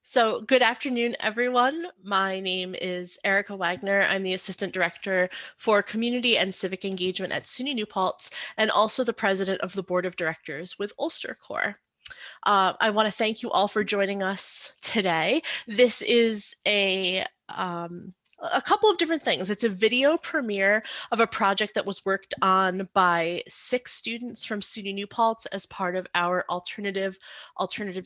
So, good afternoon, everyone. My name is Erica Wagner. I'm the Assistant Director for Community and Civic Engagement at SUNY New Paltz and also the President of the Board of Directors with UlsterCorps. I want to thank you all for joining us today. This is a couple of different things. It's a video premiere of a project that was worked on by 6 students from SUNY New Paltz as part of our alternative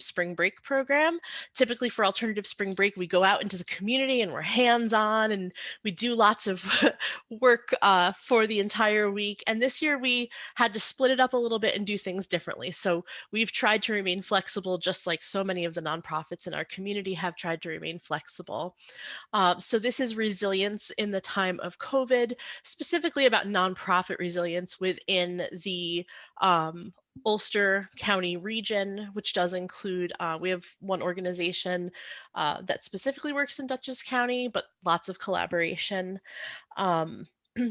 spring break program. Typically for alternative spring break, we go out into the community and we're hands-on and we do lots of work for the entire week. And this year we had to split it up a little bit and do things differently. So we've tried to remain flexible, just like so many of the nonprofits in our community have tried to remain flexible. So this is resilience in the time of COVID, specifically about nonprofit resilience within the Ulster County region, which does include, we have one organization that specifically works in Dutchess County, but lots of collaboration.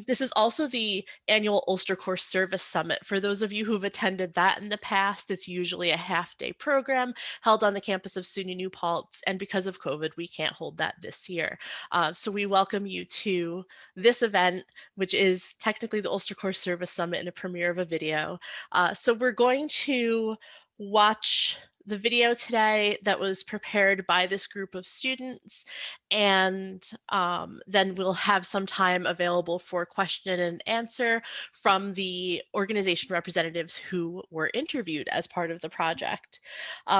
This is also the annual UlsterCorps Service Summit. For those of you who've attended that in the past, it's usually a half-day program held on the campus of SUNY New Paltz, and because of COVID, we can't hold that this year. So we welcome you to this event, which is technically the UlsterCorps Service Summit in a premiere of a video. So we're going to watch the video today that was prepared by this group of students, and then we'll have some time available for question and answer from the organization representatives who were interviewed as part of the project.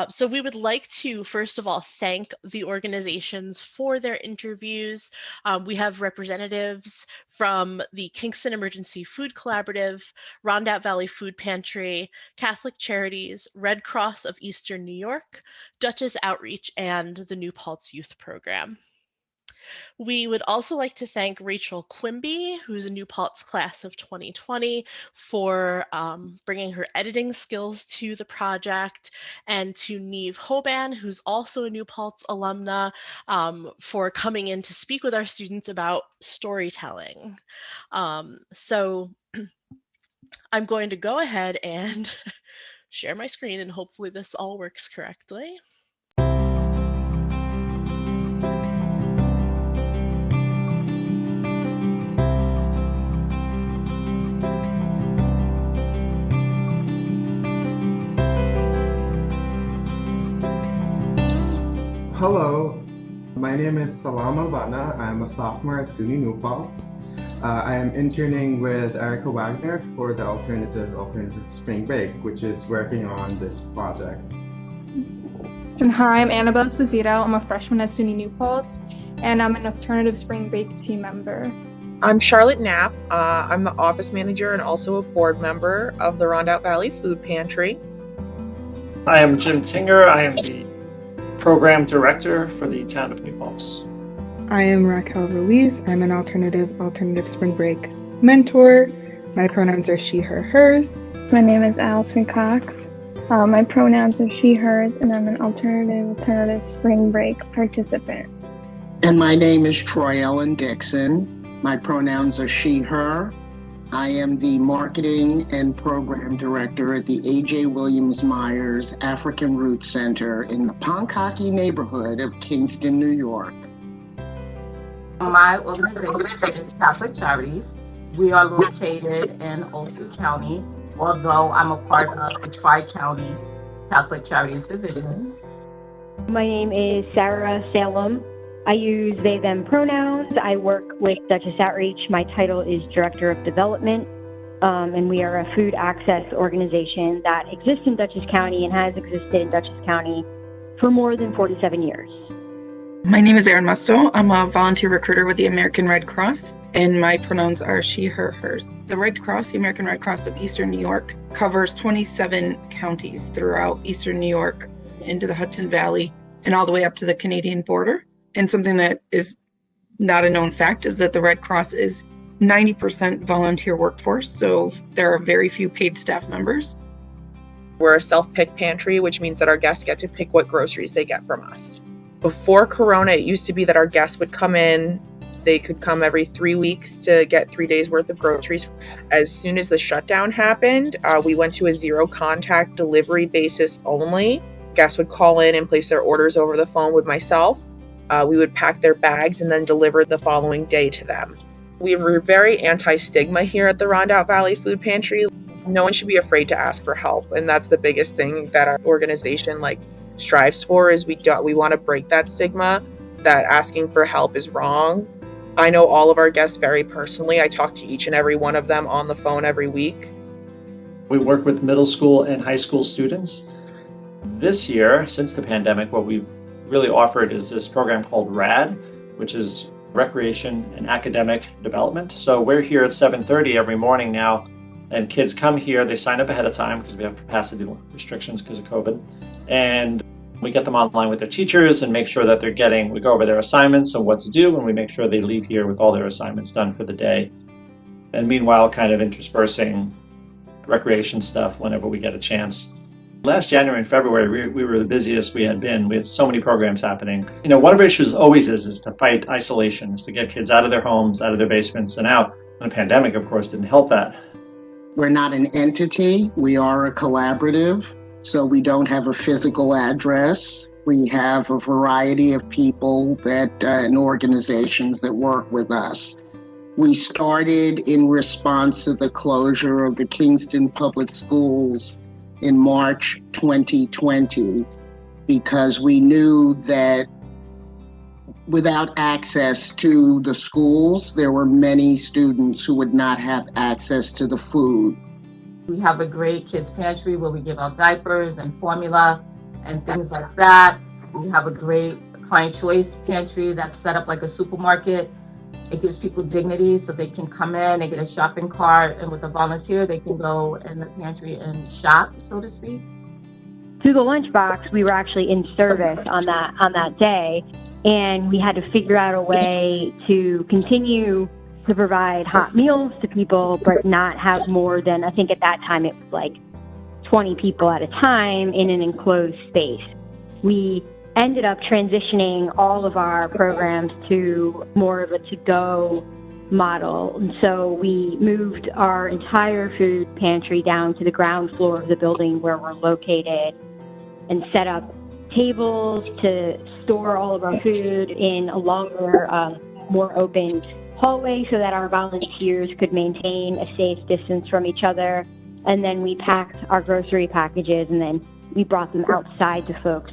So we would like to, first of all, thank the organizations for their interviews. We have representatives from the Kingston Emergency Food Collaborative, Rondout Valley Food Pantry, Catholic Charities, Red Cross of Eastern New York, Dutchess Outreach, and the New Paltz Youth Program. We would also like to thank Rachel Quimby, who's a New Paltz class of 2020, for bringing her editing skills to the project, and to Neve Hoban, who's also a New Paltz alumna, for coming in to speak with our students about storytelling. So I'm going to go ahead and share my screen, and hopefully this all works correctly. Hello, my name is Salam Albana. I'm a sophomore at SUNY New Paltz. I am interning with Erica Wagner for the Alternative Spring Break, which is working on this project. And hi, I'm Annabelle Esposito. I'm a freshman at SUNY New Paltz, and I'm an Alternative Spring Break team member. I'm Charlotte Knapp. I'm the office manager and also a board member of the Rondout Valley Food Pantry. I am Jim Tinger. I am the program director for the town of New Paltz. I am Raquel Ruiz. I'm an alternative spring break mentor. My pronouns are she, her, hers. My name is Allison Cox. My pronouns are she, hers, and I'm an alternative spring break participant. And my name is Troy Ellen Dixon. My pronouns are she, her. I am the marketing and program director at the A.J. Williams Myers African Roots Center in the Pankaki neighborhood of Kingston, New York. My organization is Catholic Charities. We are located in Ulster County, although I'm a part of the Tri-County Catholic Charities Division. My name is Sarah Salem. I use they, them pronouns. I work with Dutchess Outreach. My title is Director of Development, and we are a food access organization that exists in Dutchess County and has existed in Dutchess County for more than 47 years. My name is Erin Musto. I'm a volunteer recruiter with the American Red Cross, and my pronouns are she, her, hers. The Red Cross, the American Red Cross of Eastern New York, covers 27 counties throughout Eastern New York into the Hudson Valley and all the way up to the Canadian border. And something that is not a known fact is that the Red Cross is 90% volunteer workforce, so there are very few paid staff members. We're a self-pick pantry, which means that our guests get to pick what groceries they get from us. Before Corona, it used to be that our guests would come in. They could come every 3 weeks to get 3 days worth of groceries. As soon as the shutdown happened, we went to a zero contact delivery basis only. Guests would call in and place their orders over the phone with myself. We would pack their bags and then deliver the following day to them. We were very anti-stigma here at the Rondout Valley Food Pantry. No one should be afraid to ask for help, and that's the biggest thing that our organization strives for. Is we want to break that stigma that asking for help is wrong. I know all of our guests very personally. I talk to each and every one of them on the phone every week. We work with middle school and high school students. This year, since the pandemic, what we've really offered is this program called RAD, which is Recreation and Academic Development. So we're here at 7:30 every morning now, and kids come here, they sign up ahead of time because we have capacity restrictions because of COVID, and we get them online with their teachers and make sure that we go over their assignments and what to do, and we make sure they leave here with all their assignments done for the day. And meanwhile, kind of interspersing recreation stuff whenever we get a chance. Last January and February, we were the busiest we had been. We had so many programs happening. One of our issues always is to fight isolation, is to get kids out of their homes, out of their basements and out. And the pandemic, of course, didn't help that. We're not an entity. We are a collaborative. So we don't have a physical address. We have a variety of people and organizations that work with us. We started in response to the closure of the Kingston Public Schools in March 2020, because we knew that without access to the schools, there were many students who would not have access to the food. We have a great kids pantry where we give out diapers and formula and things like that. We have a great client choice pantry that's set up like a supermarket. It gives people dignity so they can come in, they get a shopping cart, and with a volunteer, they can go in the pantry and shop, so to speak. Through the lunchbox, we were actually in service on that day, and we had to figure out a way to continue to provide hot meals to people, but not have more than, I think at that time it was like 20 people at a time in an enclosed space. We ended up transitioning all of our programs to more of a to-go model. And so we moved our entire food pantry down to the ground floor of the building where we're located and set up tables to store all of our food in a longer, more open hallway so that our volunteers could maintain a safe distance from each other. And then we packed our grocery packages and then we brought them outside to folks.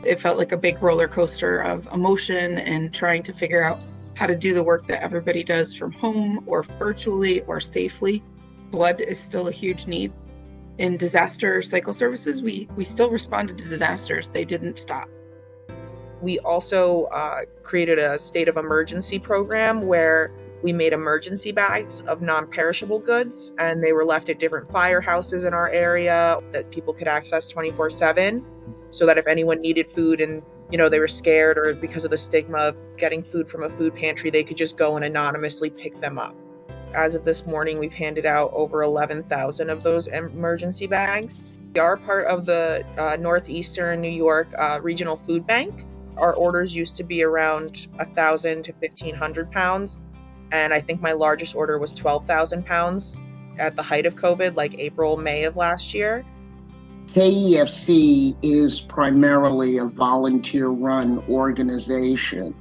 It felt like a big roller coaster of emotion and trying to figure out how to do the work that everybody does from home or virtually or safely. Blood is still a huge need. In disaster cycle services, we still responded to disasters. They didn't stop. We also created a state of emergency program where we made emergency bags of non-perishable goods, and they were left at different firehouses in our area that people could access 24/7, so that if anyone needed food and they were scared or because of the stigma of getting food from a food pantry, they could just go and anonymously pick them up. As of this morning, we've handed out over 11,000 of those emergency bags. We are part of the Northeastern New York Regional Food Bank. Our orders used to be around 1,000 to 1,500 pounds. And I think my largest order was 12,000 pounds at the height of COVID, like April, May of last year. KEFC is primarily a volunteer-run organization.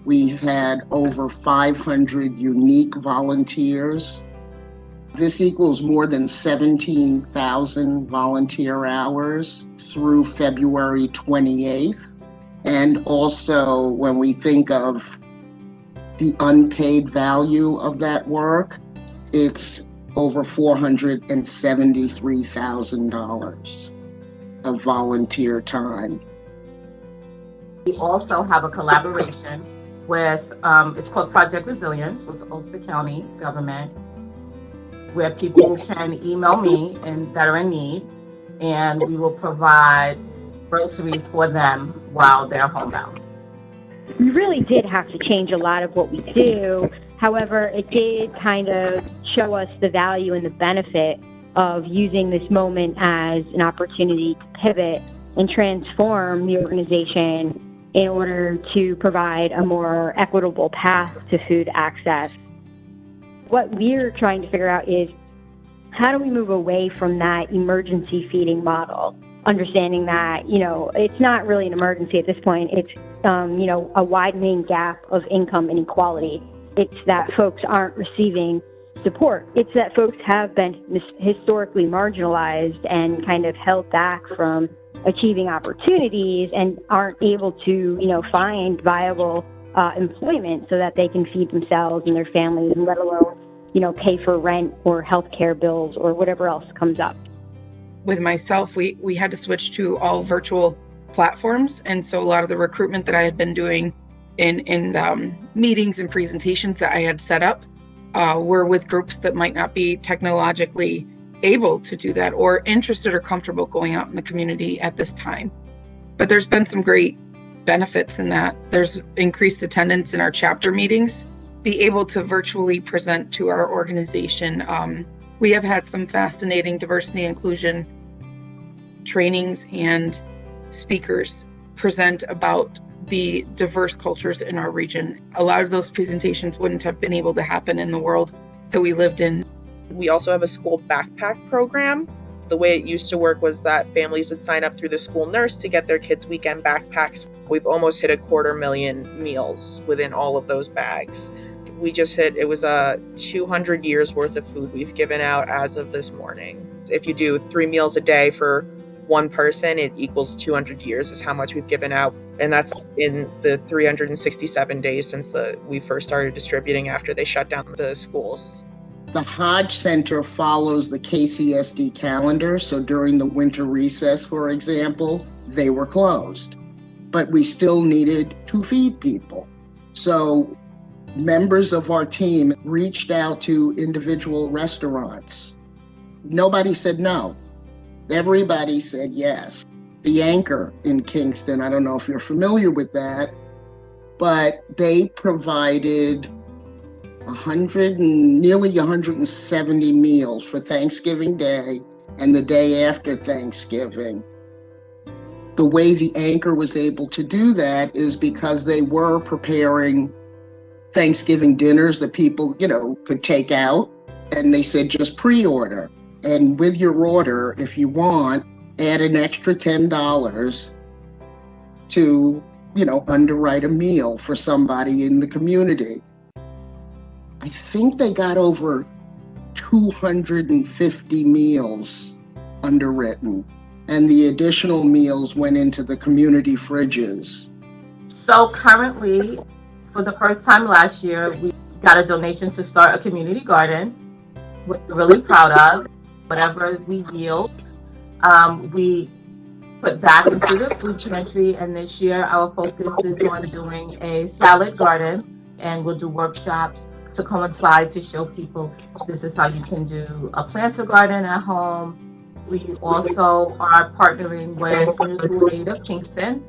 We've had over 500 unique volunteers. This equals more than 17,000 volunteer hours through February 28th. And also, when we think of the unpaid value of that work, it's over $473,000 of volunteer time. We also have a collaboration with, it's called Project Resilience with the Ulster County government, where people can email me that are in need, and we will provide groceries for them while they're homebound. We really did have to change a lot of what we do. However, it did kind of show us the value and the benefit of using this moment as an opportunity to pivot and transform the organization in order to provide a more equitable path to food access. What we're trying to figure out is, how do we move away from that emergency feeding model understanding that, it's not really an emergency at this point. It's, a widening gap of income inequality. It's that folks aren't receiving support. It's that folks have been historically marginalized and kind of held back from achieving opportunities and aren't able to, find viable employment so that they can feed themselves and their families, and let alone, pay for rent or healthcare bills or whatever else comes up. With myself, we had to switch to all virtual platforms. And so a lot of the recruitment that I had been doing in meetings and presentations that I had set up were with groups that might not be technologically able to do that or interested or comfortable going out in the community at this time. But there's been some great benefits in that. There's increased attendance in our chapter meetings, be able to virtually present to our organization. We have had some fascinating diversity inclusion trainings and speakers present about the diverse cultures in our region. A lot of those presentations wouldn't have been able to happen in the world that we lived in. We also have a school backpack program. The way it used to work was that families would sign up through the school nurse to get their kids' weekend backpacks. We've almost hit 250,000 meals within all of those bags. We just hit, it was 200 years worth of food we've given out as of this morning. If you do 3 meals a day for one person, it equals 200 years is how much we've given out. And that's in the 367 days since we first started distributing after they shut down the schools. The Hodge Center follows the KCSD calendar. So during the winter recess, for example, they were closed, but we still needed to feed people. So members of our team reached out to individual restaurants. Nobody said no. Everybody said yes. The Anchor in Kingston, I don't know if you're familiar with that, but they provided nearly 170 meals for Thanksgiving Day and the day after Thanksgiving. The way the Anchor was able to do that is because they were preparing Thanksgiving dinners that people, could take out. And they said, just pre-order. And with your order, if you want, add an extra $10 to, underwrite a meal for somebody in the community. I think they got over 250 meals underwritten, and the additional meals went into the community fridges. So currently, for the first time last year, we got a donation to start a community garden, which we're really proud of. Whatever we yield, we put back into the food pantry. And this year, our focus is on doing a salad garden, and we'll do workshops to coincide to show people this is how you can do a planter garden at home. We also are partnering with Mutual Aid of Kingston,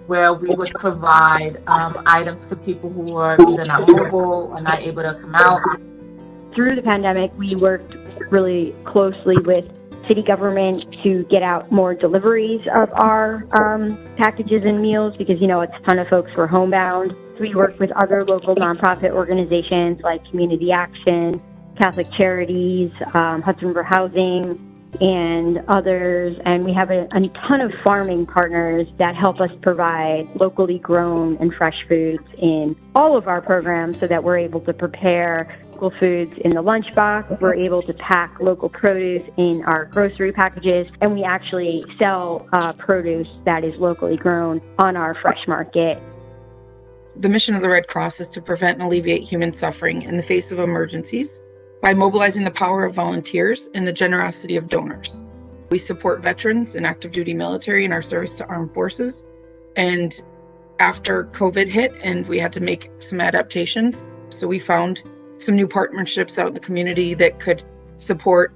where we would provide items to people who are either not mobile or not able to come out. Through the pandemic, we worked really closely with city government to get out more deliveries of our packages and meals because, a ton of folks were homebound. We worked with other local nonprofit organizations like Community Action, Catholic Charities, Hudson River Housing, and others. And we have a ton of farming partners that help us provide locally grown and fresh foods in all of our programs so that we're able to prepare local foods in the lunchbox. We're able to pack local produce in our grocery packages, and we actually sell produce that is locally grown on our fresh market. The mission of the Red Cross is to prevent and alleviate human suffering in the face of emergencies by mobilizing the power of volunteers and the generosity of donors. We support veterans and active duty military in our service to armed forces. And after COVID hit and we had to make some adaptations, so we found some new partnerships out in the community that could support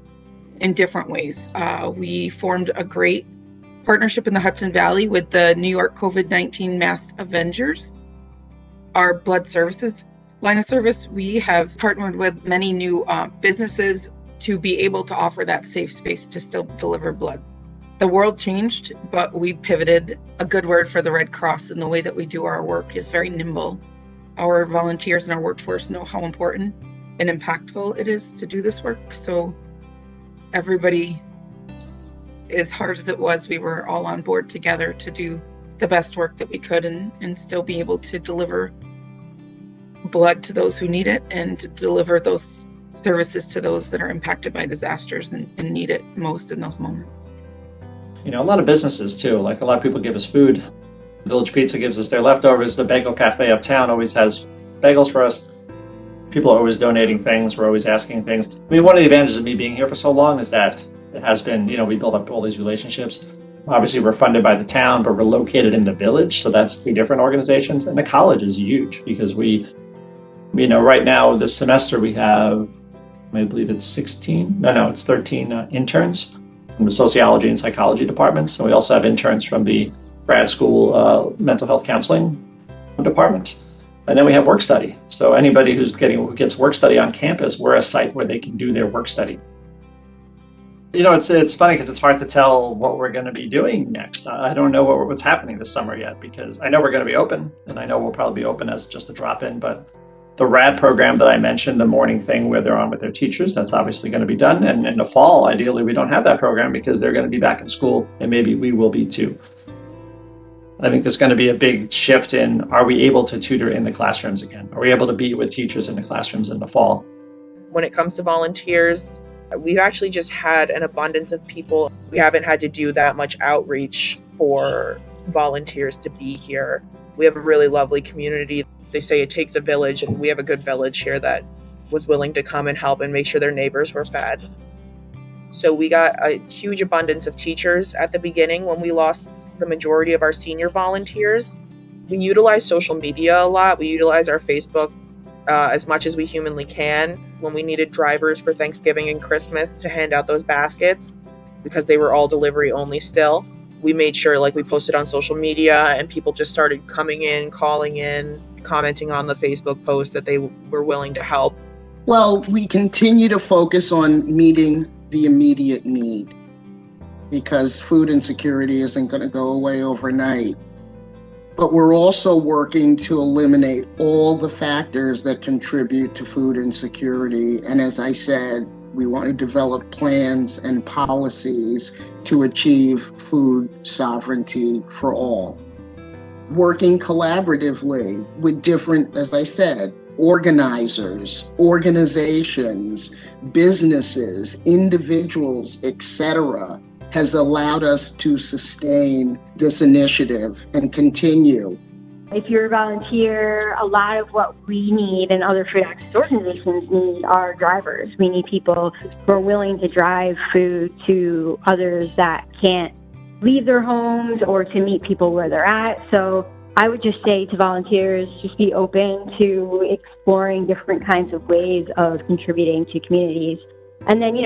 in different ways. We formed a great partnership in the Hudson Valley with the New York COVID-19 Mass Avengers. Our blood services line of service, we have partnered with many new businesses to be able to offer that safe space to still deliver blood. The world changed, but we pivoted. A good word for the Red Cross and the way that we do our work is very nimble. Our volunteers and our workforce know how important and impactful it is to do this work. So everybody as hard as it was, we were all on board together to do the best work that we could and still be able to deliver blood to those who need it and to deliver those services to those that are impacted by disasters and need it most in those moments. A lot of businesses too, like a lot of people give us food. Village Pizza gives us their leftovers. The Bagel Cafe uptown always has bagels for us. People are always donating things. We're always asking things. One of the advantages of me being here for so long is that it has been, we build up all these relationships. Obviously, we're funded by the town, but we're located in the village. So that's 3 different organizations. And the college is huge because right now, this semester, we have, I believe it's 13 interns from the sociology and psychology departments. So we also have interns from the grad school mental health counseling department. And then we have work study. So anybody who gets work study on campus, we're a site where they can do their work study. It's funny because it's hard to tell what we're going to be doing next. I don't know what's happening this summer yet, because I know we're going to be open, and I know we'll probably be open as just a drop-in, but the RAD program that I mentioned, the morning thing where they're on with their teachers, that's obviously going to be done. And in the fall, ideally, we don't have that program because they're going to be back in school, and maybe we will be too. I think there's going to be a big shift in, are we able to tutor in the classrooms again? Are we able to be with teachers in the classrooms in the fall? When it comes to volunteers, we've actually just had an abundance of people. We haven't had to do that much outreach for volunteers to be here. We have a really lovely community. They say it takes a village, and we have a good village here that was willing to come and help and make sure their neighbors were fed. So we got a huge abundance of teachers at the beginning when we lost the majority of our senior volunteers. We utilize social media a lot. We utilize our Facebook as much as we humanly can. When we needed drivers for Thanksgiving and Christmas to hand out those baskets, because they were all delivery only still, we made sure we posted on social media, and people just started coming in, calling in, commenting on the Facebook post that they were willing to help. Well, we continue to focus on meeting the immediate need, because food insecurity isn't going to go away overnight. But we're also working to eliminate all the factors that contribute to food insecurity. And as I said, we want to develop plans and policies to achieve food sovereignty for all. Working collaboratively with different, as I said, organizers, organizations, businesses, individuals, etc., has allowed us to sustain this initiative and continue. If you're a volunteer, a lot of what we need and other food access organizations need are drivers. We need people who are willing to drive food to others that can't leave their homes or to meet people where they're at. So I would just say to volunteers, just be open to exploring different kinds of ways of contributing to communities. And then,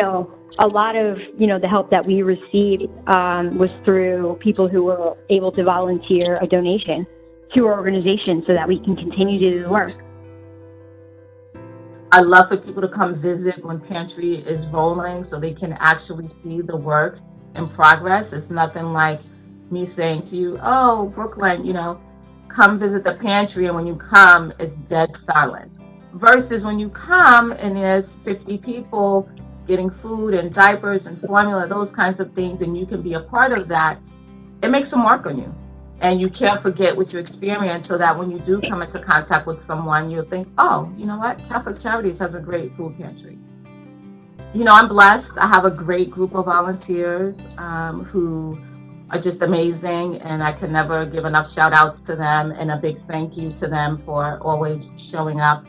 a lot of, the help that we received was through people who were able to volunteer a donation to our organization so that we can continue to do the work. I love for people to come visit when Pantry is rolling so they can actually see the work in progress. It's nothing like me saying to you, oh, Brooklyn, come visit the pantry, and when you come, it's dead silent. Versus when you come and there's 50 people getting food and diapers and formula, those kinds of things, and you can be a part of that, it makes a mark on you. And you can't forget what you experienced, so that when you do come into contact with someone, you'll think, oh, you know what? Catholic Charities has a great food pantry. I'm blessed. I have a great group of volunteers who are just amazing, and I can never give enough shout outs to them, and a big thank you to them for always showing up,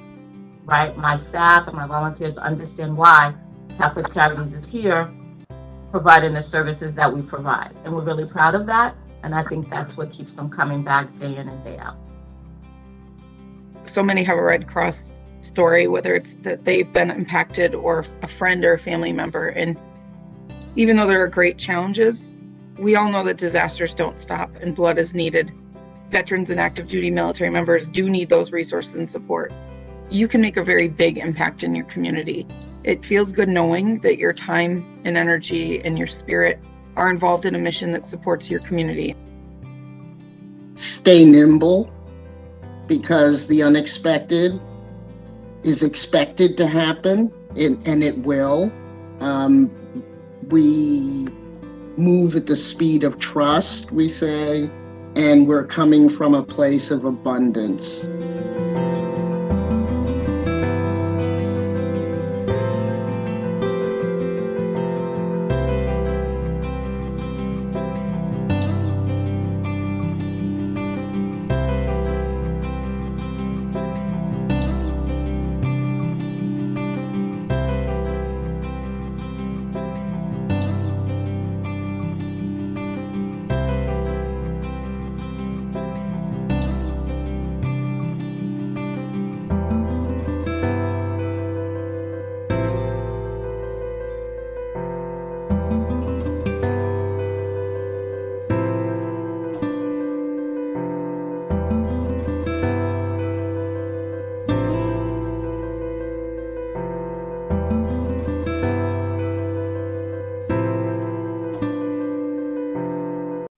right? My staff and my volunteers understand why Catholic Charities is here providing the services that we provide, and we're really proud of that, and I think that's what keeps them coming back day in and day out. So many have a Red Cross story, whether it's that they've been impacted or a friend or a family member, and even though there are great challenges, we all know that disasters don't stop and blood is needed. Veterans and active duty military members do need those resources and support. You can make a very big impact in your community. It feels good knowing that your time and energy and your spirit are involved in a mission that supports your community. Stay nimble, because the unexpected is expected to happen, and it will. We move at the speed of trust, we say, and we're coming from a place of abundance.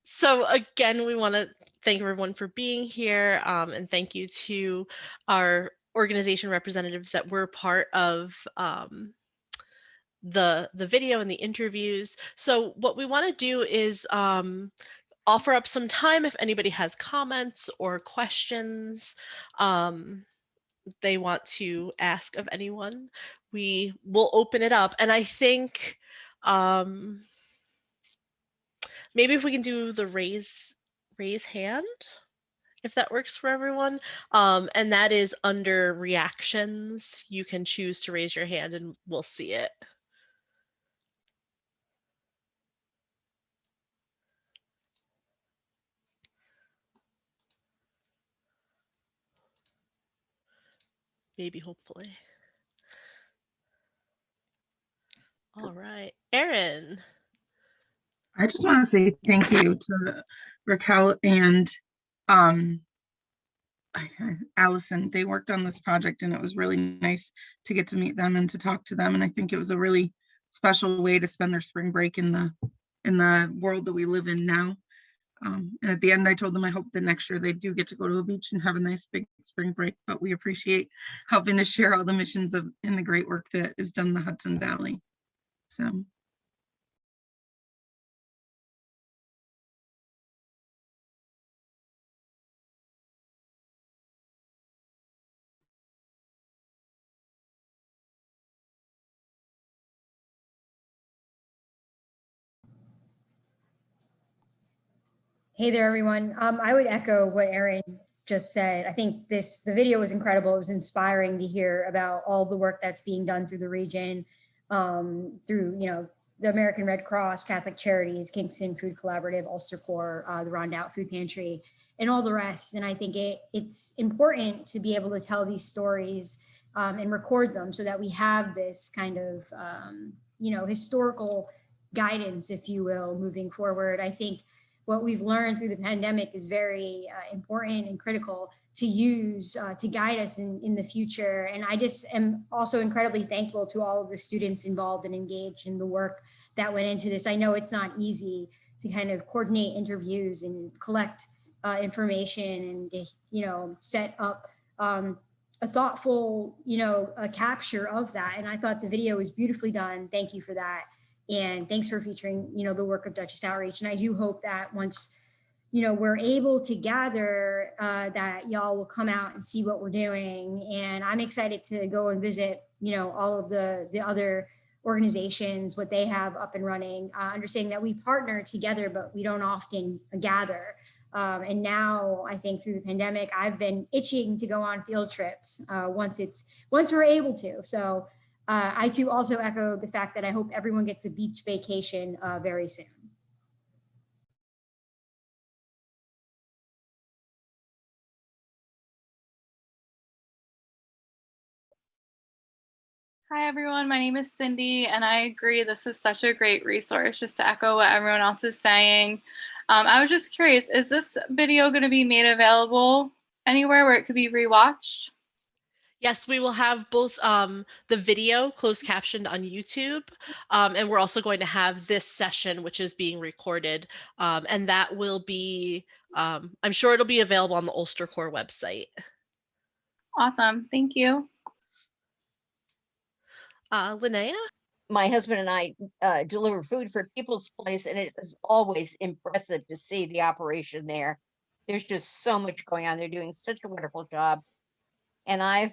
So again, we want to thank everyone for being here, and thank you to our organization representatives that were part of the video and the interviews. So what we want to do is offer up some time if anybody has comments or questions they want to ask of anyone. We will open it up, and I think maybe if we can do the raise hand, if that works for everyone. And that is under reactions. You can choose to raise your hand and we'll see it. Maybe, hopefully. All right, Erin. I just want to say thank you to Raquel and Allison. They worked on this project and it was really nice to get to meet them and to talk to them. And I think it was a really special way to spend their spring break in the world that we live in now. And at the end, I told them I hope that next year they do get to go to a beach and have a nice big spring break. But we appreciate helping to share all the missions and the great work that is done in the Hudson Valley. So. Hey there, everyone. I would echo what Erin just said. I think the video was incredible. It was inspiring to hear about all the work that's being done through the region, through the American Red Cross, Catholic Charities, Kingston Food Collaborative, UlsterCorps, the Rondout Food Pantry, and all the rest. And I think it's important to be able to tell these stories and record them so that we have this kind of historical guidance, if you will, moving forward. I think what we've learned through the pandemic is very important and critical to use to guide us in the future. And I just am also incredibly thankful to all of the students involved and engaged in the work that went into this. I know it's not easy to kind of coordinate interviews and collect information and set up a thoughtful a capture of that. And I thought the video was beautifully done. Thank you for that. And thanks for featuring, the work of Duchess Outreach. And I do hope that once, we're able to gather, that y'all will come out and see what we're doing. And I'm excited to go and visit, all of the other organizations, what they have up and running, understanding that we partner together, but we don't often gather. And now I think through the pandemic, I've been itching to go on field trips once we're able to. So I too also echo the fact that I hope everyone gets a beach vacation very soon. Hi everyone, my name is Cindy and I agree this is such a great resource, just to echo what everyone else is saying. I was just curious, is this video going to be made available anywhere where it could be rewatched? Yes, we will have both the video closed captioned on YouTube, and we're also going to have this session, which is being recorded, and that will be, I'm sure it'll be available on the UlsterCorps website. Awesome, thank you. Linnea? my husband and I deliver food for People's Place, and it is always impressive to see the operation there. There's just so much going on. They're doing such a wonderful job. And I've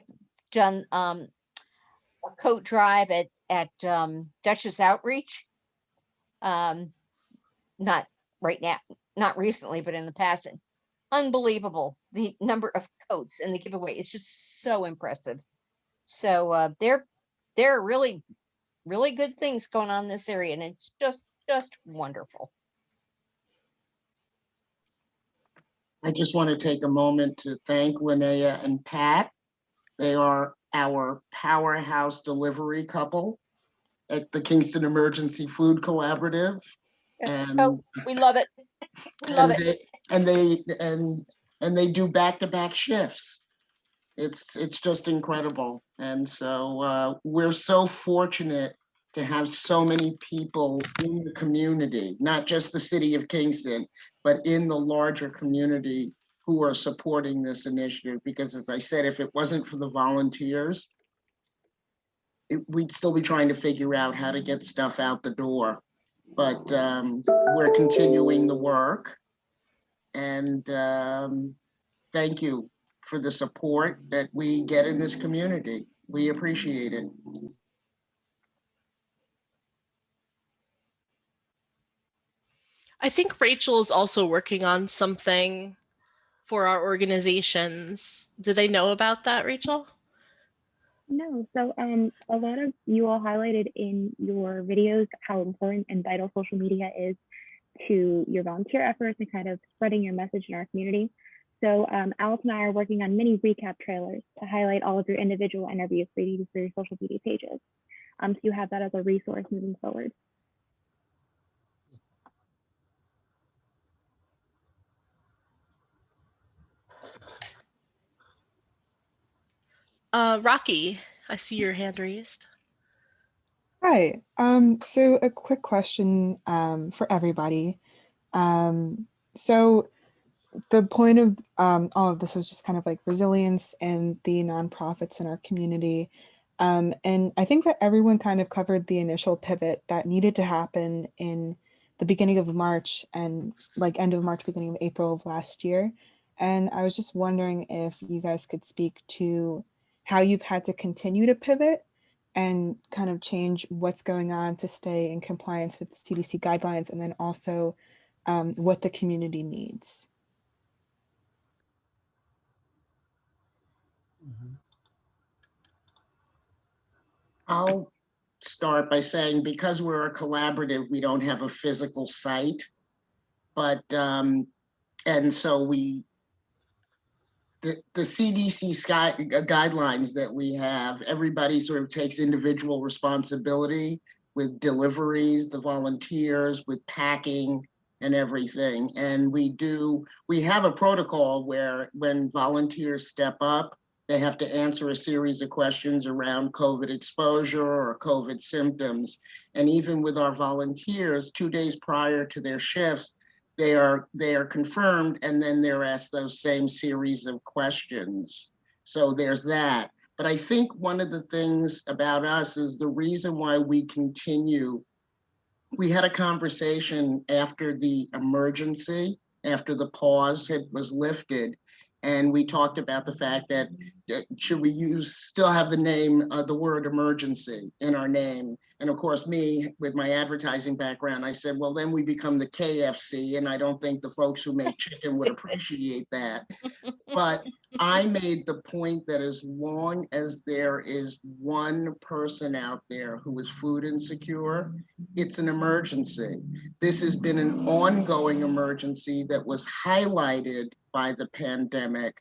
done a coat drive at Duchess Outreach. Not right now, not recently, but in the past. And unbelievable the number of coats and the giveaway. It's just so impressive. So there are really good things going on in this area, and it's just wonderful. I just want to take a moment to thank Linnea and Pat. They are our powerhouse delivery couple at the Kingston Emergency Food Collaborative. And we love it. We love it. And they do back-to-back shifts. It's just incredible. And so we're so fortunate to have so many people in the community, not just the city of Kingston, but in the larger community who are supporting this initiative. Because as I said, if it wasn't for the volunteers, we'd still be trying to figure out how to get stuff out the door. But we're continuing the work. And thank you for the support that we get in this community. We appreciate it. I think Rachel is also working on something for our organizations. Do they know about that, Rachel? No, so a lot of you all highlighted in your videos how important and vital social media is to your volunteer efforts and kind of spreading your message in our community. So Alice and I are working on mini recap trailers to highlight all of your individual interviews for your social media pages. So you have that as a resource moving forward. Rocky, I see your hand raised. Hi. So a quick question for everybody. So the point of all of this was just kind of like resilience and the nonprofits in our community. And I think that everyone kind of covered the initial pivot that needed to happen in the beginning of March and like end of March, beginning of April of last year. And I was just wondering if you guys could speak to how you've had to continue to pivot and kind of change what's going on to stay in compliance with CDC guidelines, and then also what the community needs. I'll start by saying, because we're a collaborative, we don't have a physical site, but and so the CDC guidelines that we have, everybody sort of takes individual responsibility with deliveries, the volunteers, with packing and everything. And we have a protocol where when volunteers step up, they have to answer a series of questions around COVID exposure or COVID symptoms. And even with our volunteers, 2 days prior to their shifts, they are confirmed, and then they're asked those same series of questions. So there's that. But I think one of the things about us is the reason why we continue. We had a conversation after the emergency, after the pause was lifted, and we talked about the fact that should we still have the name, the word emergency in our name? And of course, me, with my advertising background, I said, well, then we become the KFC, and I don't think the folks who make chicken would appreciate that. But I made the point that as long as there is one person out there who is food insecure, it's an emergency. This has been an ongoing emergency that was highlighted by the pandemic,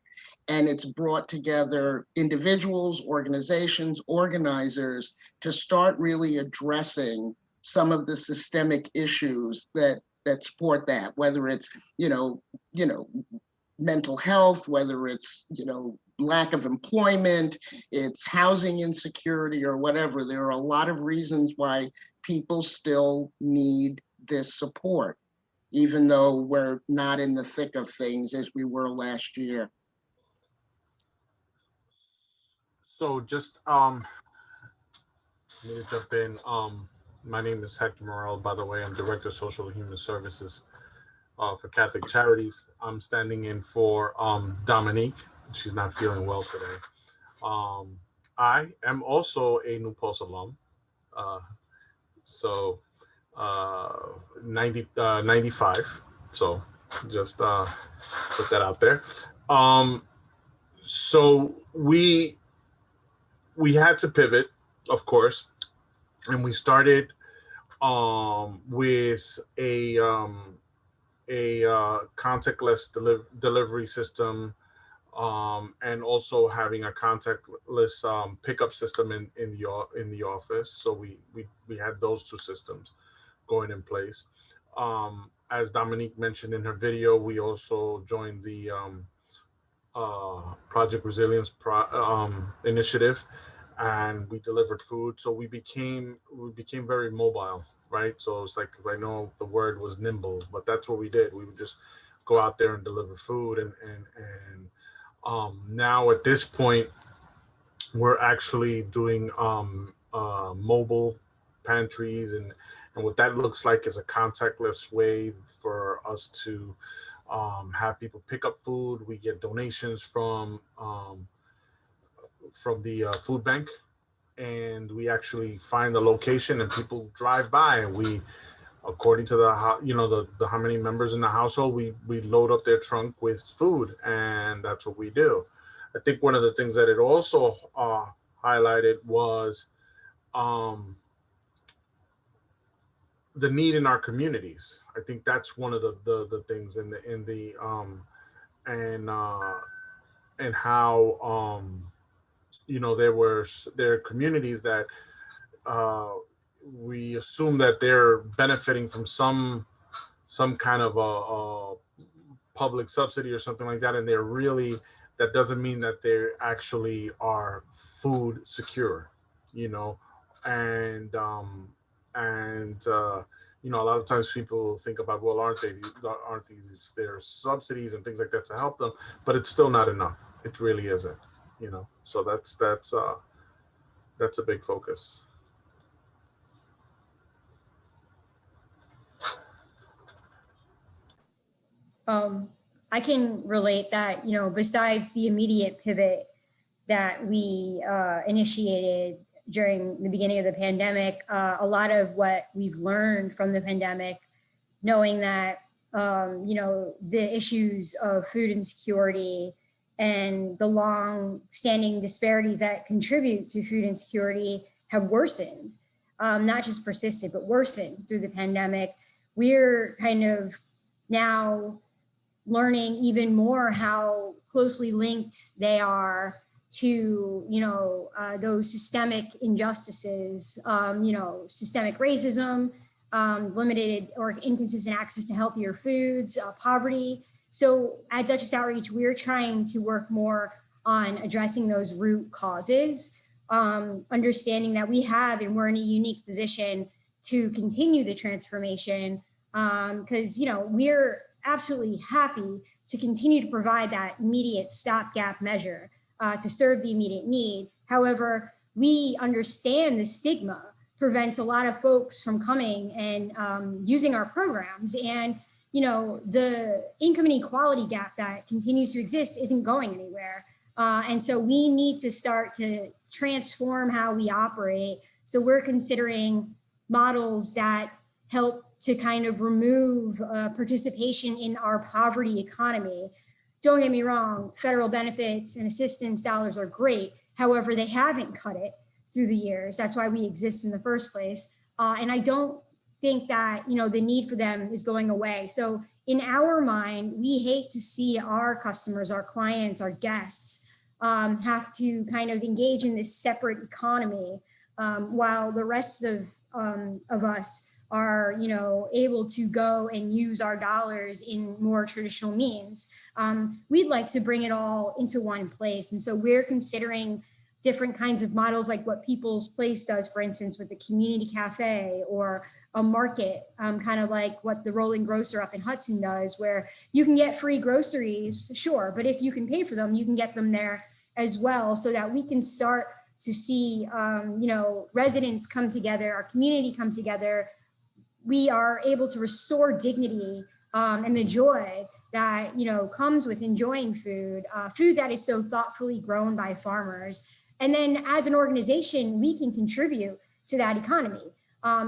and it's brought together individuals, organizations, organizers to start really addressing some of the systemic issues that support that, whether it's mental health, whether it's lack of employment, it's housing insecurity or whatever. There are a lot of reasons why people still need this support, even though we're not in the thick of things as we were last year. So just me to jump in. My name is Hector Morel. By the way, I'm Director of Social and Human Services for Catholic Charities. I'm standing in for Dominique. She's not feeling well today. I am also a New Pulse alum. Uh, so 95. So just put that out there. Um, so we had to pivot, of course, and we started with a contactless delivery system, and also having a contactless pickup system in the office. So we had those two systems going in place. As Dominique mentioned in her video, we also joined the Project Resilience initiative, and we delivered food. So we became very mobile, right? So it's like, I know the word was nimble, but that's what we did. We would just go out there and deliver food, and now at this point we're actually doing mobile pantries, and what that looks like is a contactless way for us to have people pick up food. We get donations from the food bank, and we actually find the location, and people drive by, and we, according to the how many members in the household, we load up their trunk with food, and that's what we do. I think one of the things that it also highlighted was um, the need in our communities. I think that's one of the things and and how there are communities that uh, we assume that they're benefiting from some kind of a public subsidy or something like that, and they're really, that doesn't mean that they actually are food secure, you know, and a lot of times people think about, well, aren't these their subsidies and things like that to help them, but it's still not enough. It really isn't, So that's a big focus. Um, I can relate that, besides the immediate pivot that we initiated during the beginning of the pandemic, a lot of what we've learned from the pandemic, knowing that, the issues of food insecurity and the long standing disparities that contribute to food insecurity have worsened, not just persisted, but worsened through the pandemic. We're kind of now learning even more how closely linked they are to those systemic injustices, systemic racism, limited or inconsistent access to healthier foods, poverty. So at Duchess Outreach, we're trying to work more on addressing those root causes, understanding that we have and we're in a unique position to continue the transformation, because we're absolutely happy to continue to provide that immediate stopgap measure to serve the immediate need. However, we understand the stigma prevents a lot of folks from coming and using our programs. And, the income inequality gap that continues to exist isn't going anywhere. And so we need to start to transform how we operate. So we're considering models that help to kind of remove participation in our poverty economy. Don't get me wrong, federal benefits and assistance dollars are great. However, they haven't cut it through the years. That's why we exist in the first place. And I don't think that, the need for them is going away. So in our mind, we hate to see our customers, our clients, our guests have to kind of engage in this separate economy while the rest of us are, able to go and use our dollars in more traditional means. We'd like to bring it all into one place. And so we're considering different kinds of models, like what People's Place does, for instance, with the community cafe, or a market, kind of like what the Rolling Grocer up in Hudson does, where you can get free groceries, sure, but if you can pay for them, you can get them there as well, so that we can start to see, residents come together, our community come together, we are able to restore dignity and the joy that comes with enjoying food, food that is so thoughtfully grown by farmers. And then as an organization, we can contribute to that economy,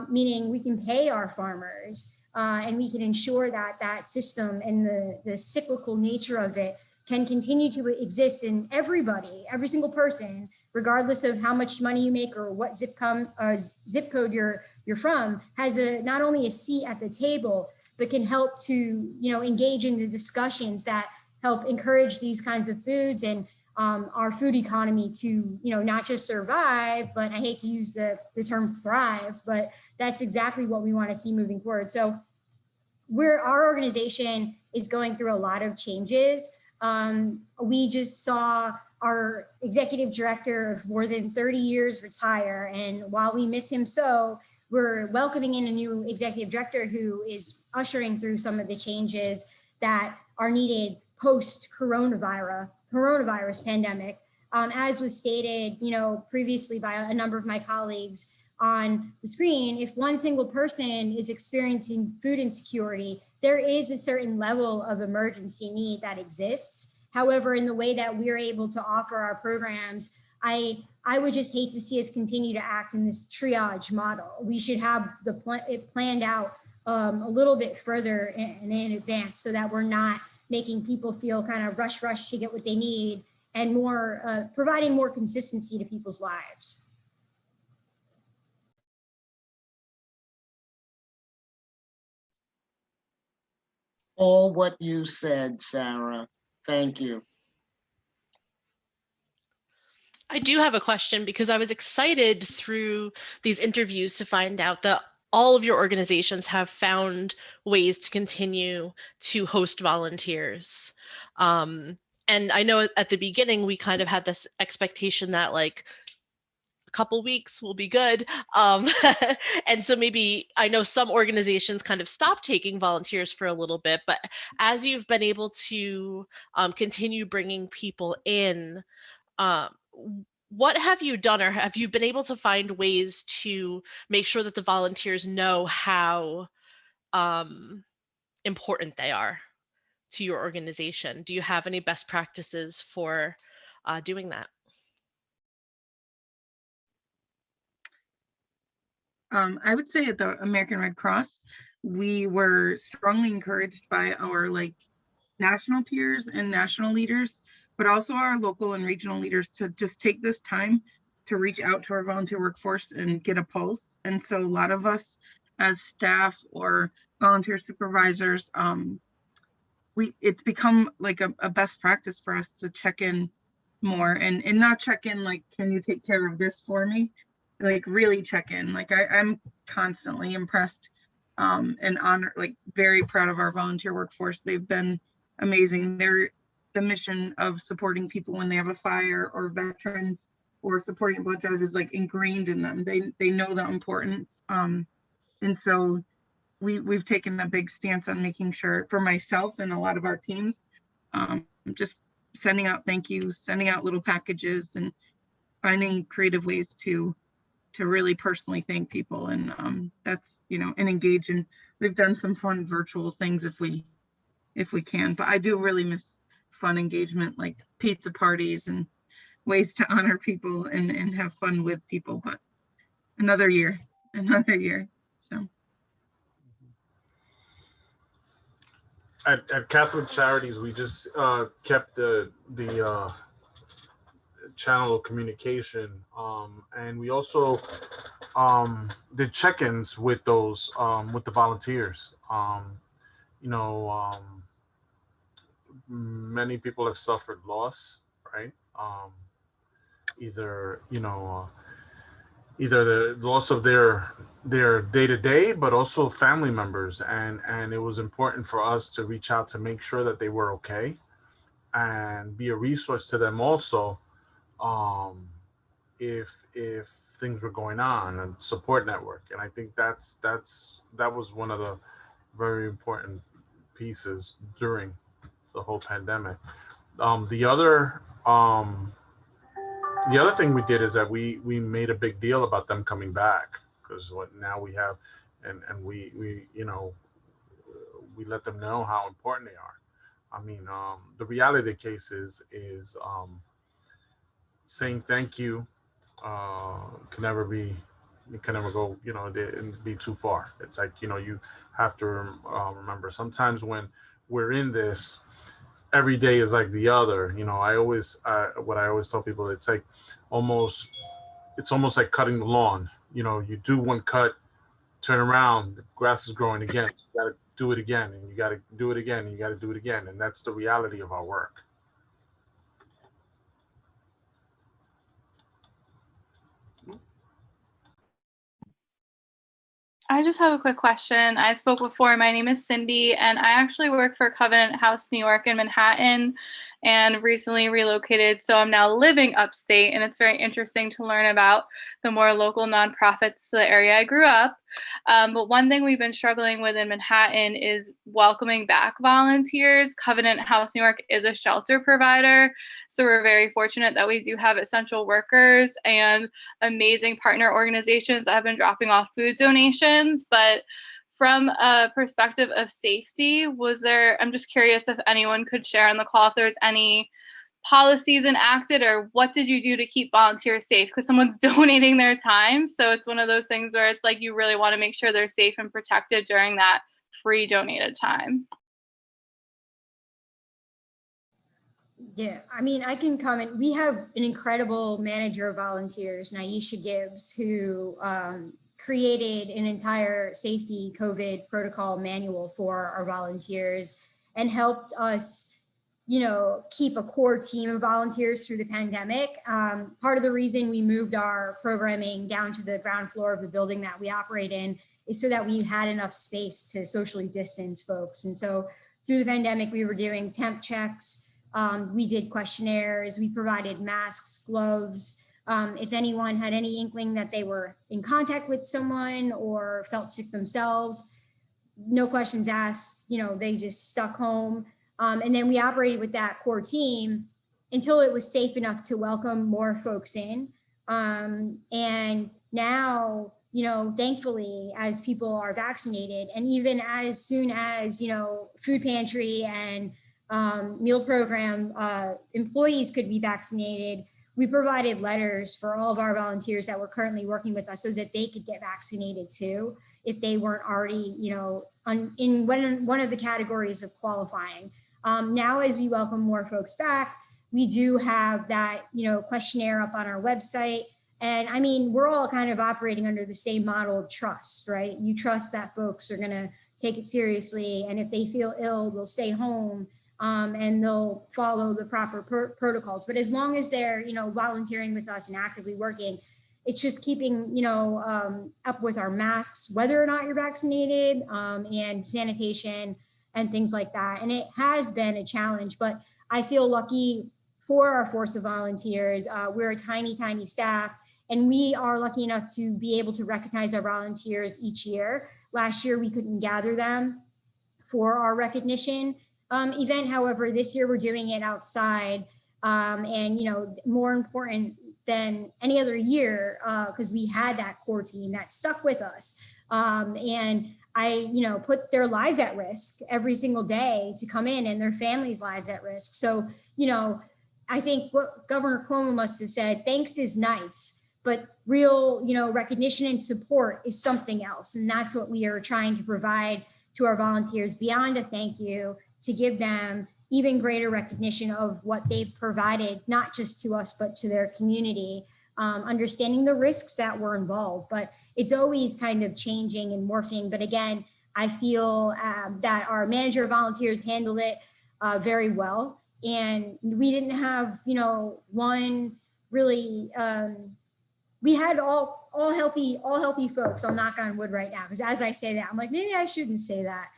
meaning we can pay our farmers and we can ensure that that system and the cyclical nature of it can continue to exist in everybody, every single person, regardless of how much money you make or what zip code you're from, has not only a seat at the table, but can help to engage in the discussions that help encourage these kinds of foods and our food economy to not just survive, but I hate to use the term thrive, but that's exactly what we want to see moving forward. So our organization is going through a lot of changes. We just saw our executive director of more than 30 years retire, and while we miss him so, we're welcoming in a new executive director who is ushering through some of the changes that are needed post-coronavirus pandemic. As was stated, previously by a number of my colleagues on the screen, if one single person is experiencing food insecurity, there is a certain level of emergency need that exists. However, in the way that we're able to offer our programs, I would just hate to see us continue to act in this triage model. We should have it planned out a little bit further in advance so that we're not making people feel kind of rush to get what they need and more providing more consistency to people's lives. All what you said, Sarah. Thank you. I do have a question because I was excited through these interviews to find out that all of your organizations have found ways to continue to host volunteers. And I know at the beginning, we kind of had this expectation that like a couple weeks will be good. And so maybe I know some organizations kind of stopped taking volunteers for a little bit, but as you've been able to continue bringing people in, what have you done, or have you been able to find ways to make sure that the volunteers know how important they are to your organization? Do you have any best practices for doing that? I would say at the American Red Cross, we were strongly encouraged by our national peers and national leaders, but also our local and regional leaders to just take this time to reach out to our volunteer workforce and get a pulse. And so a lot of us as staff or volunteer supervisors, it's become like a best practice for us to check in more and not check in like, can you take care of this for me? Like really check in. Like I'm constantly impressed and honored, like very proud of our volunteer workforce. They've been amazing. The mission of supporting people when they have a fire or veterans or supporting blood drives is like ingrained in them. They know the importance. And so we've taken a big stance on making sure, for myself and a lot of our teams, just sending out thank yous, sending out little packages, and finding creative ways to really personally thank people. And that's and engage. And we've done some fun virtual things if we can, but I do really miss fun engagement, like pizza parties and ways to honor people and have fun with people. But another year. So at Catholic Charities, we just kept the channel of communication, and we also did check-ins with those with the volunteers. Many people have suffered loss, right? Either the loss of their day-to-day, but also family members, and it was important for us to reach out to make sure that they were okay and be a resource to them also, if things were going on, and support network. And I think that was one of the very important pieces during the whole pandemic. The other The other thing we did is that we made a big deal about them coming back, because what now we have, and we you know, we let them know how important they are. I mean, the reality of the case is saying thank you can never be, it can never go, you know, be too far. It's like, you know, you have to remember sometimes when we're in this, every day is like the other. You know, I always what I always tell people, it's like almost, it's almost like cutting the lawn. You know, you do one cut, turn around, the grass is growing again. So you got to do it again, and you got to do it again, and you got to do it again, and that's the reality of our work. I just have a quick question. I spoke before. My name is Cindy, and I actually work for Covenant House New York in Manhattan and recently relocated. So I'm now living upstate, and it's very interesting to learn about the more local nonprofits to the area I grew up. But one thing we've been struggling with in Manhattan is welcoming back volunteers. Covenant House New York is a shelter provider, so we're very fortunate that we do have essential workers and amazing partner organizations that have been dropping off food donations. But from a perspective of safety, I'm just curious if anyone could share on the call if there's any policies enacted, or what did you do to keep volunteers safe? Because someone's donating their time. So it's one of those things where it's like you really want to make sure they're safe and protected during that free donated time. Yeah, I mean, I can comment. We have an incredible manager of volunteers, Naisha Gibbs, who created an entire safety COVID protocol manual for our volunteers and helped us, you know, keep a core team of volunteers through the pandemic. Part of the reason we moved our programming down to the ground floor of the building that we operate in is so that we had enough space to socially distance folks. And so through the pandemic, we were doing temp checks. We did questionnaires, we provided masks, gloves. If anyone had any inkling that they were in contact with someone or felt sick themselves, no questions asked, you know, they just stuck home. And then we operated with that core team until it was safe enough to welcome more folks in. And now, you know, thankfully, as people are vaccinated, and even as soon as, you know, food pantry and meal program employees could be vaccinated, we provided letters for all of our volunteers that were currently working with us so that they could get vaccinated too, if they weren't already, you know, in one of the categories of qualifying. Now, as we welcome more folks back, we do have that, you know, questionnaire up on our website. And I mean, we're all kind of operating under the same model of trust, right? You trust that folks are going to take it seriously. And if they feel ill, they'll stay home. And they'll follow the proper protocols. But as long as they're, you know, volunteering with us and actively working, it's just keeping, you know, up with our masks, whether or not you're vaccinated, and sanitation and things like that. And it has been a challenge, but I feel lucky for our force of volunteers. We're a tiny, tiny staff, and we are lucky enough to be able to recognize our volunteers each year. Last year, we couldn't gather them for our recognition event. However, this year we're doing it outside, and, you know, more important than any other year, because we had that core team that stuck with us. And I, you know, put their lives at risk every single day to come in, and their families' lives at risk. So, you know, I think what Governor Cuomo must have said, thanks is nice, but real, you know, recognition and support is something else. And that's what we are trying to provide to our volunteers beyond a thank you, to give them even greater recognition of what they've provided, not just to us, but to their community, understanding the risks that were involved. But it's always kind of changing and morphing. But again, I feel that our manager of volunteers handled it very well. And we didn't have, you know, one really, we had all healthy folks. I'll knock on wood right now, because as I say that, I'm like, maybe I shouldn't say that.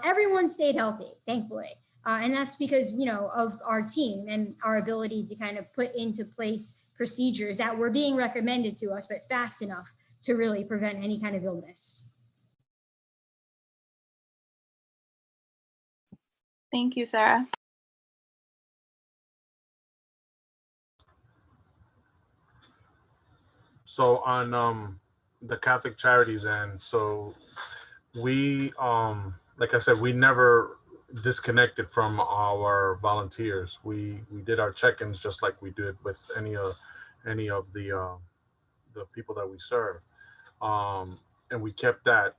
Everyone stayed healthy, thankfully. And that's because, you know, of our team and our ability to kind of put into place procedures that were being recommended to us, but fast enough to really prevent any kind of illness. Thank you, Sarah. So on the Catholic Charities end, so we like I said, we never disconnected from our volunteers. We did our check-ins just like we did with any of the people that we serve, and we kept that.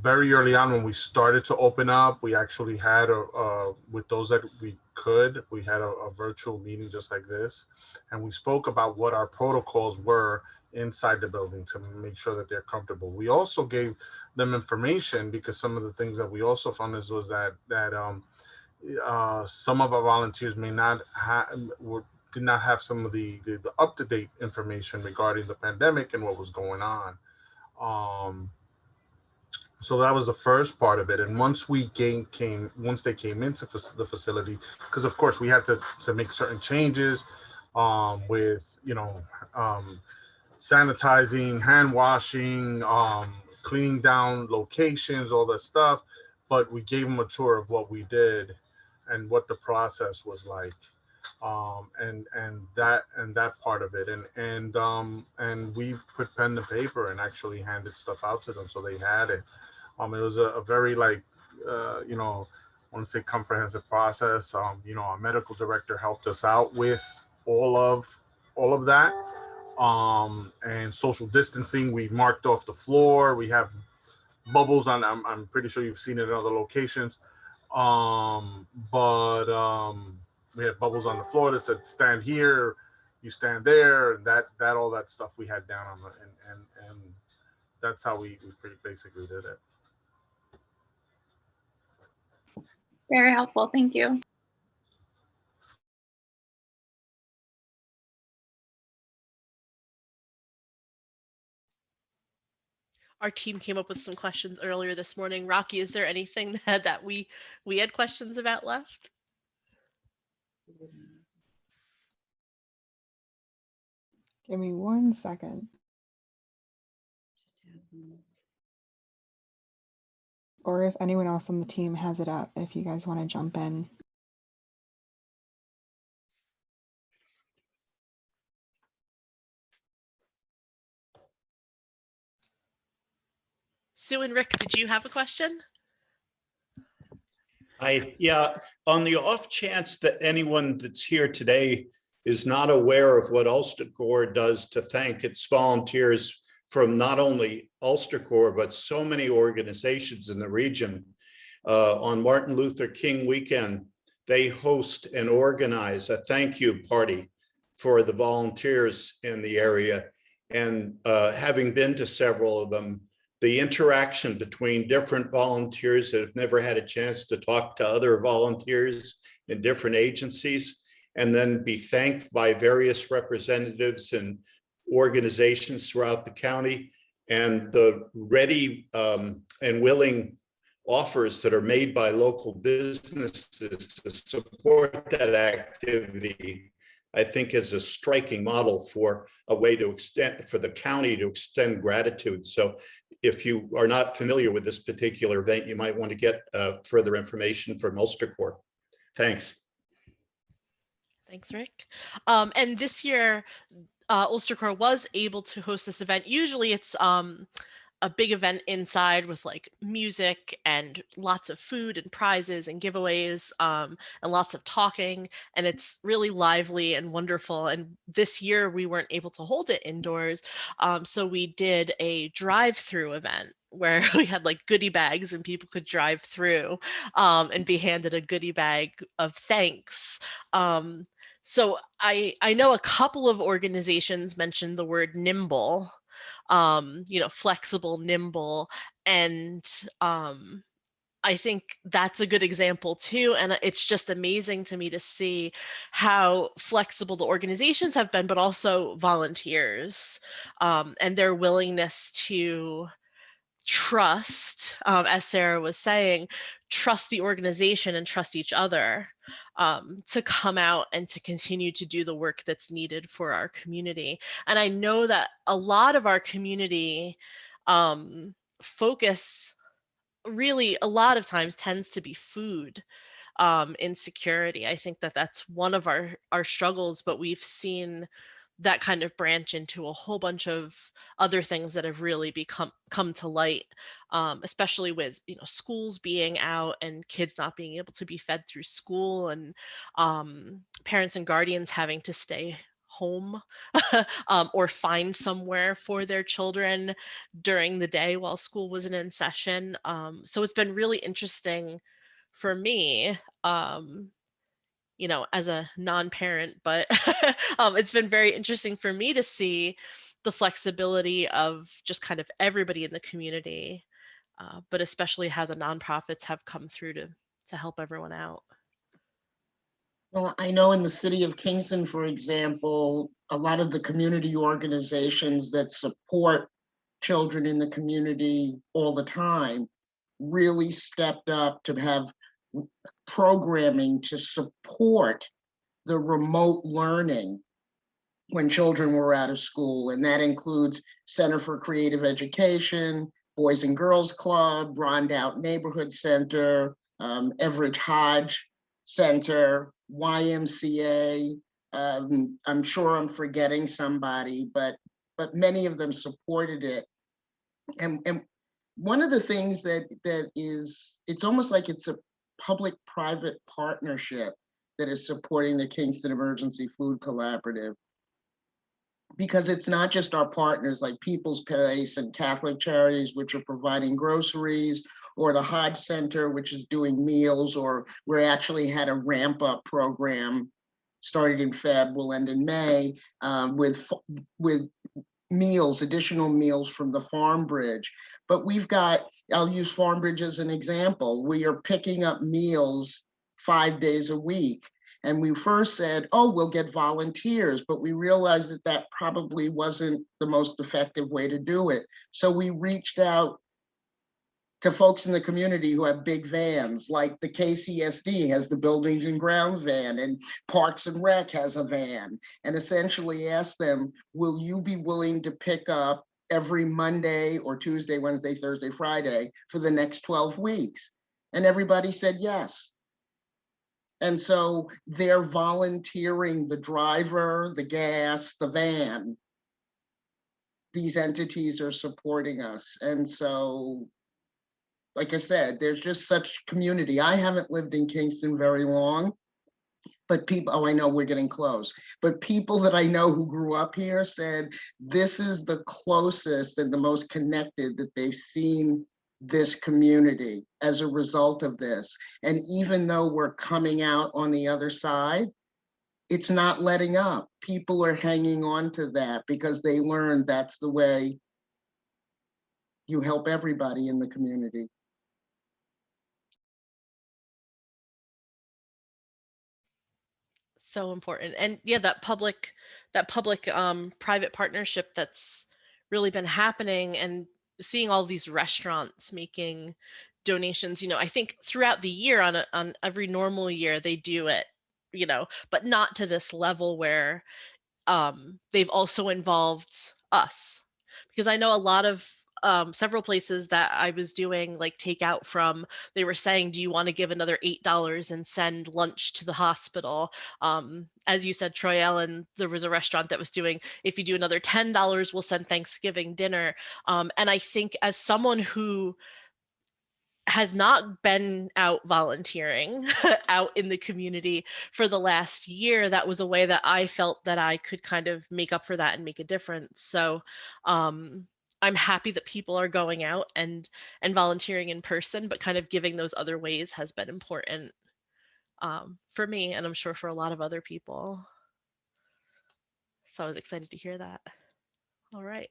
Very early on when we started to open up, we actually had with those that we had a virtual meeting just like this, and we spoke about what our protocols were inside the building to make sure that they're comfortable. We also gave them information because some of the things that we also found was that some of our volunteers may not have did not have some of the up-to-date information regarding the pandemic and what was going on. So that was the first part of it. And once they came into the facility, because of course we had to make certain changes with, sanitizing, hand washing, cleaning down locations, all that stuff. But we gave them a tour of what we did and what the process was like. And that part of it, and we put pen to paper and actually handed stuff out to them so they had it. It was a very I want to say comprehensive process. Our medical director helped us out with all of that. And social distancing, we marked off the floor. We have bubbles on. I'm pretty sure you've seen it in other locations. But we had bubbles on the floor that said stand here, you stand there, and that all that stuff we had down on and that's how we pretty basically did it. Very helpful. Thank you. Our team came up with some questions earlier this morning. Rocky, is there anything that we had questions about left? Give me 1 second. Or if anyone else on the team has it up, if you guys want to jump in. Sue and Rick, did you have a question? Yeah, on the off chance that anyone that's here today is not aware of what UlsterCorps does to thank its volunteers from not only UlsterCorps, but so many organizations in the region. On Martin Luther King weekend, they host and organize a thank you party for the volunteers in the area. And having been to several of them, the interaction between different volunteers that have never had a chance to talk to other volunteers in different agencies, and then be thanked by various representatives and organizations throughout the county, and the ready and willing offers that are made by local businesses to support that activity, I think is a striking model for a way to extend, for the county to extend gratitude. So if you are not familiar with this particular event, you might want to get further information from UlsterCorps. Thanks. Thanks, Rick. And this year, UlsterCorps was able to host this event. Usually it's a big event inside with like music and lots of food and prizes and giveaways and lots of talking, and it's really lively and wonderful. And this year we weren't able to hold it indoors, so we did a drive-through event where we had like goodie bags and people could drive through and be handed a goodie bag of thanks. So I know a couple of organizations mentioned the word nimble, flexible, nimble, and I think that's a good example too. And it's just amazing to me to see how flexible the organizations have been, but also volunteers and their willingness to trust, as Sarah was saying, trust the organization and trust each other to come out and to continue to do the work that's needed for our community. And I know that a lot of our community focus really a lot of times tends to be food insecurity. I think that that's one of our struggles, but we've seen that kind of branch into a whole bunch of other things that have really come to light, especially with schools being out and kids not being able to be fed through school, and parents and guardians having to stay home or find somewhere for their children during the day while school wasn't in session. So it's been really interesting for me, as a non-parent, but it's been very interesting for me to see the flexibility of just kind of everybody in the community, but especially how the nonprofits have come through to help everyone out. Well, I know in the city of Kingston, for example, a lot of the community organizations that support children in the community all the time really stepped up to have programming to support the remote learning when children were out of school. And that includes Center for Creative Education, Boys and Girls Club, Rondout Neighborhood Center, Everett Hodge Center, YMCA. I'm sure I'm forgetting somebody, but many of them supported it. And one of the things that is, it's almost like it's a public-private partnership that is supporting the Kingston Emergency Food Collaborative, because it's not just our partners like People's Place and Catholic Charities, which are providing groceries, or the Hodge Center, which is doing meals, or we actually had a ramp up program started in Feb, will end in May, with meals, additional meals from the Farm Bridge. But we've got, I'll use Farm Bridge as an example. We are picking up meals 5 days a week. And we first said, oh, we'll get volunteers, but we realized that that probably wasn't the most effective way to do it. So we reached out to folks in the community who have big vans, like the KCSD has the Buildings and Grounds van, and Parks and Rec has a van, and essentially asked them, will you be willing to pick up every Monday or Tuesday, Wednesday, Thursday, Friday for the next 12 weeks? And everybody said yes. And so they're volunteering the driver, the gas, the van. These entities are supporting us. And so, like I said, there's just such community. I haven't lived in Kingston very long, but people, oh, I know we're getting close, but people that I know who grew up here said this is the closest and the most connected that they've seen this community as a result of this. And even though we're coming out on the other side, it's not letting up. People are hanging on to that because they learned that's the way you help everybody in the community. So important. And yeah, that public private partnership that's really been happening, and seeing all these restaurants making donations. I think throughout the year, on every normal year, they do it, but not to this level where they've also involved us, because I know a lot of several places that I was doing like takeout from, they were saying, do you want to give another $8 and send lunch to the hospital? As you said, Troy Allen, there was a restaurant that was doing, if you do another $10, we'll send Thanksgiving dinner. And I think as someone who has not been out volunteering out in the community for the last year, that was a way that I felt that I could kind of make up for that and make a difference. So I'm happy that people are going out and volunteering in person, but kind of giving those other ways has been important for me, and I'm sure for a lot of other people. So I was excited to hear that. All right.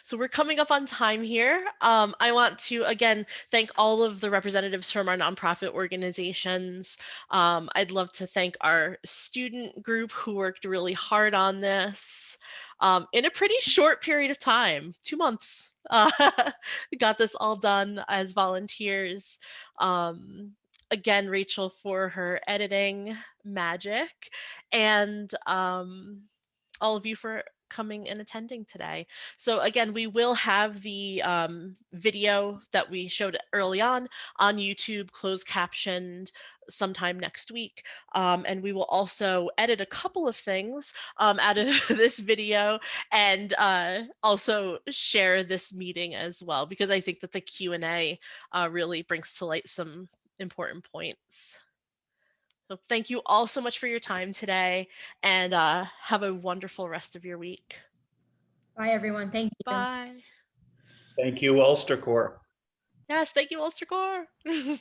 So we're coming up on time here. I want to, again, thank all of the representatives from our nonprofit organizations. I'd love to thank our student group who worked really hard on this in a pretty short period of time, 2 months. We got this all done as volunteers. Again, Rachel for her editing magic, and all of you for coming and attending today. So again, we will have the video that we showed early on YouTube, closed captioned sometime next week. And we will also edit a couple of things out of this video and also share this meeting as well, because I think that the Q&A really brings to light some important points. So thank you all so much for your time today, and have a wonderful rest of your week. Bye, everyone. Thank you. Bye. Thank you, UlsterCorps. Yes, thank you, UlsterCorps.